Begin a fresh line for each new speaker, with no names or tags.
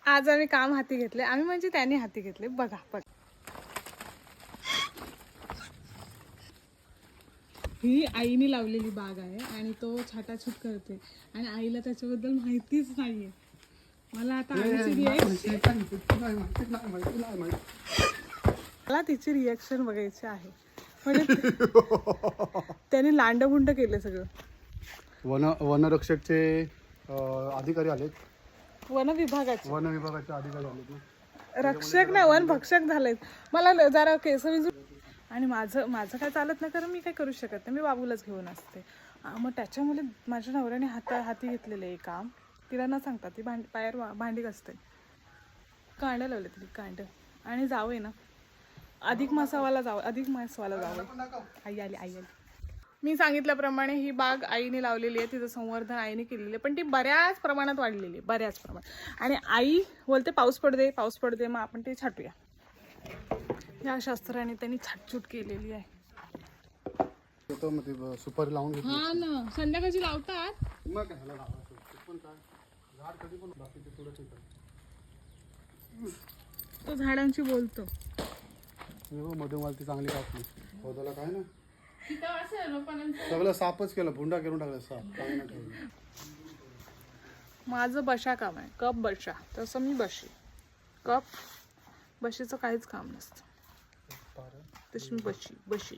आज आम्ही काम हाती घेतले, आम्ही म्हणजे त्यांनी हाती घेतले. बघा बघा, ही आईने लावलेली बाग आहे आणि तो छाटाछूट करते आणि आईला त्याच्याबद्दल माहितीच नाहीये. मला आता मला तिची रिॲक्शन बघायची आहे. म्हणजे त्याने लांडगुंड केलं सगळं.
वनरक्षकचे अधिकारी आलेत,
वन विभागाचे
अधिकारी आलेत ना.
रक्षक नाही, वन भक्षक झालेत. मला जरा केस विजू आणि माझं काय चालत नाही, कारण मी काय करू शकत नाही, मी बाबूलाच घेऊन असते. मग त्याच्यामुळे माझ्या नवऱ्याने हाती घेतलेलं आहे काम. तिला न सांगता ती पायावर भांडी घासते. कांड लावले तिने, कांड. आणि जावं ना अधिक मासावाला जावं. आई आली. मी सांगितल्याप्रमाणे ही बाग आईने लावलेली आहे, तिचं संवर्धन आईने केलेलं आहे, पण ती बऱ्याच प्रमाणात वाढलेली आहे, बऱ्याच प्रमाणात. आणि आई बोलते पाऊस पडू दे, मग आपण ते छाटूया. या शास्त्राने त्यांनी छाटछूट केलेली आहे.
सुपारी लावून घेतली.
हा ना, संध्याकाळची लावतात.
मग काय ह्याला लावायचं पण काय झाड कधी पण बाकीचे थोडं ठीक आहे.
तो झाडांशी बोलतो.
मध्यमालती चांगली कापली. पौधाला काय ना सगळं साफच केलं, भुंडा करून टाकलं साफ, काही नाही ठेवलं.
माझं बशा काम आहे, कप बशा. तसं मी बशी. कप बशीचं काहीच काम नसतं, तशी मी बशी.